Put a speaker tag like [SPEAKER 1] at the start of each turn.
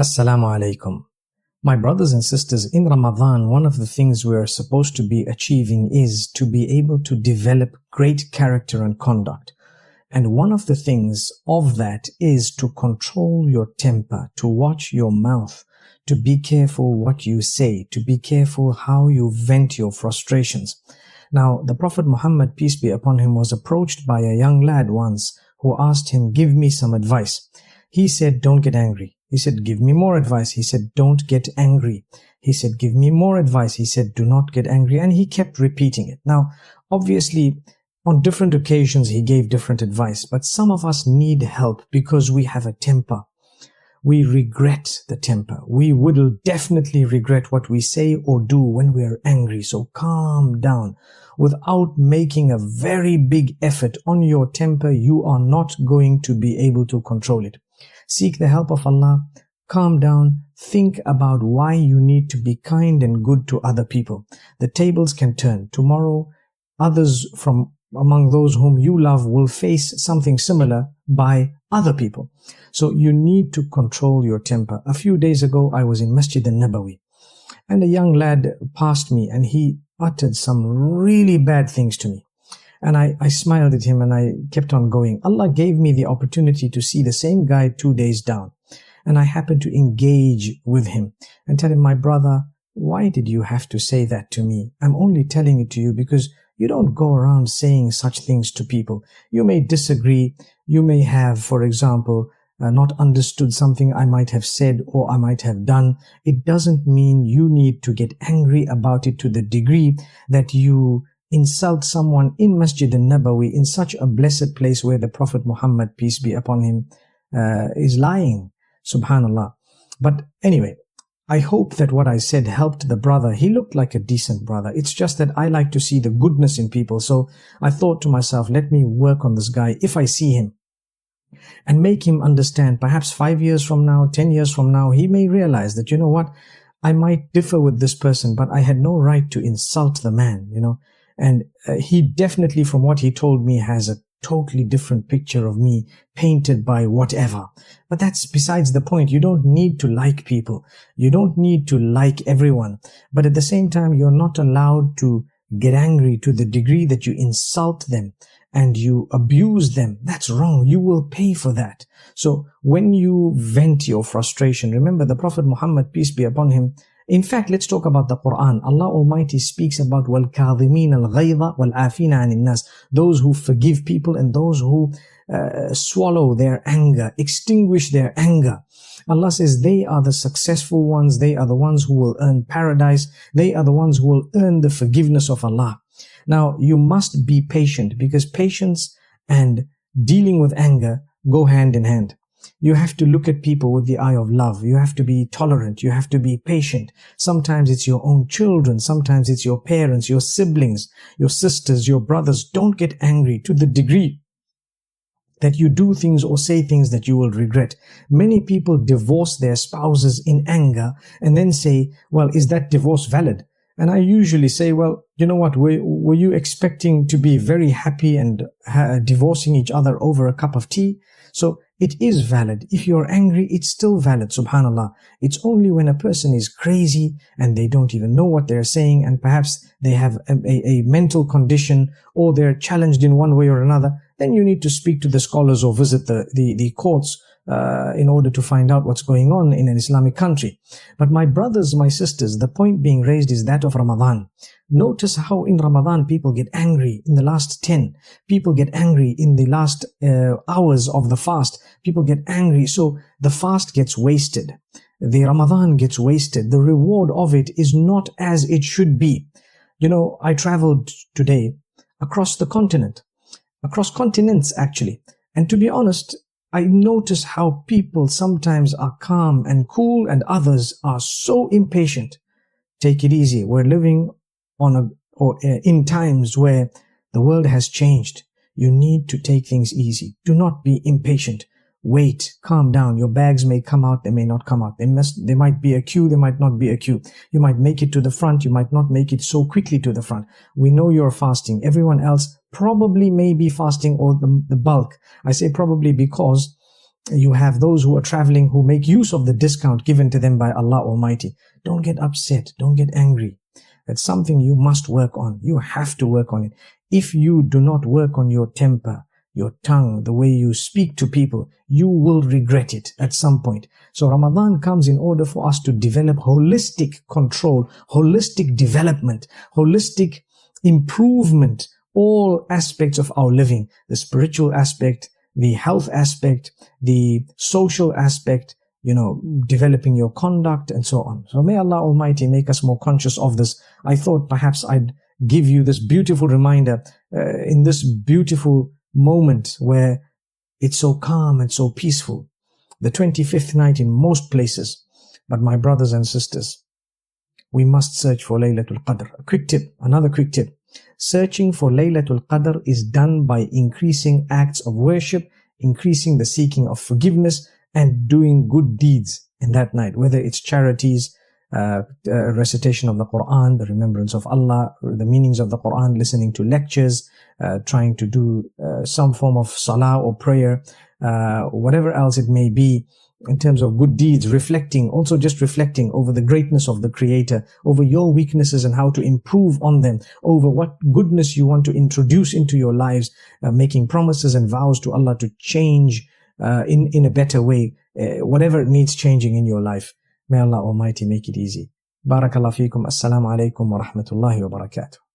[SPEAKER 1] Assalamu alaikum. My brothers and sisters, in Ramadan, one of the things we're supposed to be achieving is to be able to develop great character and conduct. And one of the things of that is to control your temper, to watch your mouth, to be careful what you say, to be careful how you vent your frustrations. Now, the Prophet Muhammad, peace be upon him, was approached by a young lad once who asked him, "Give me some advice." He said, "Don't get angry." He said, "Give me more advice." He said, "Don't get angry." He said, "Give me more advice." He said, "Do not get angry." And he kept repeating it. Now, obviously, on different occasions, he gave different advice, but some of us need help because we have a temper. We regret the temper. We will definitely regret what we say or do when we are angry. So calm down. Without making a very big effort on your temper, you are not going to be able to control it. Seek the help of Allah. Calm down. Think about why you need to be kind and good to other people. The tables can turn. Tomorrow, others from among those whom you love will face something similar by other people. So you need to control your temper. A few days ago, I was in Masjid al-Nabawi, and a young lad passed me and he uttered some really bad things to me. And I smiled at him and I kept on going. Allah gave me the opportunity to see the same guy 2 days down. And I happened to engage with him and tell him, "My brother, why did you have to say that to me? I'm only telling it to you because you don't go around saying such things to people. You may disagree. You may have, for example, not understood something I might have said or I might have done. It doesn't mean you need to get angry about it to the degree that you insult someone in Masjid al-Nabawi, in such a blessed place where the Prophet Muhammad, peace be upon him, is lying. Subhanallah." But anyway, I hope that what I said helped the brother. He looked like a decent brother. It's just that I like to see the goodness in people. So I thought to myself, let me work on this guy if I see him and make him understand. Perhaps 5 years from now, 10 years from now, he may realize that, you know what, I might differ with this person, but I had no right to insult the man, And he definitely, from what he told me, has a totally different picture of me painted by whatever. But that's besides the point. You don't need to like people. You don't need to like everyone. But at the same time, you're not allowed to get angry to the degree that you insult them and you abuse them. That's wrong. You will pay for that. So when you vent your frustration, remember the Prophet Muhammad, peace be upon him. In fact, let's talk about the Qur'an. Allah Almighty speaks about وَالْكَاظِمِينَ الْغَيْظَ وَالْعَافِينَ عَنِ النَّاسِ, those who forgive people and those who swallow their anger, extinguish their anger. Allah says they are the successful ones. They are the ones who will earn paradise. They are the ones who will earn the forgiveness of Allah. Now, you must be patient because patience and dealing with anger go hand in hand. You have to look at people with the eye of love. You have to be tolerant. You have to be patient. Sometimes it's your own children. Sometimes it's your parents, your siblings, your sisters, your brothers. Don't get angry to the degree that you do things or say things that you will regret. Many people divorce their spouses in anger and then say, well, is that divorce valid? And I usually say, well, you know what, were you expecting to be very happy and divorcing each other over a cup of tea? So it is valid. If you're angry, it's still valid, subhanallah. It's only when a person is crazy and they don't even know what they're saying and perhaps they have a mental condition or they're challenged in one way or another, then you need to speak to the scholars or visit the courts in order to find out what's going on in an Islamic country. But my brothers, my sisters, the point being raised is that of Ramadan. Notice how in Ramadan people get angry in the last 10. People get angry in the last hours of the fast. People get angry. So the fast gets wasted. The Ramadan gets wasted. The reward of it is not as it should be. I traveled today across the continent, across continents actually. And to be honest, I notice how people sometimes are calm and cool and others are so impatient. Take it easy. We're living in times where the world has changed. You need to take things easy. Do not be impatient. Wait, calm down. Your bags may come out, they may not come out. There might be a queue, there might not be a queue. You might make it to the front, you might not make it so quickly to the front. We know you're fasting. Everyone else probably may be fasting, or the bulk. I say probably because You have those who are traveling who make use of the discount given to them by Allah Almighty. Don't get upset. Don't get angry. It's something you must work on. You have to work on it. If you do not work on your temper, your tongue, the way you speak to people, you will regret it at some point. So Ramadan comes in order for us to develop holistic control, holistic development, holistic improvement, all aspects of our living, the spiritual aspect, the health aspect, the social aspect, developing your conduct and so on. So may Allah Almighty make us more conscious of this. I thought perhaps I'd give you this beautiful reminder in this beautiful moment where it's so calm and so peaceful. The 25th night in most places. But my brothers and sisters, we must search for Laylatul Qadr. Another quick tip. Searching for Laylatul Qadr is done by increasing acts of worship, increasing the seeking of forgiveness, and doing good deeds in that night, whether it's charities, recitation of the Qur'an, the remembrance of Allah, the meanings of the Qur'an, listening to lectures, trying to do some form of salah or prayer, whatever else it may be in terms of good deeds, reflecting over the greatness of the Creator, over your weaknesses and how to improve on them, over what goodness you want to introduce into your lives, making promises and vows to Allah to change in a better way, whatever needs changing in your life. May Allah Almighty make it easy. Barakallahu feekum. Assalamu alaikum wa rahmatullahi wa barakatuh.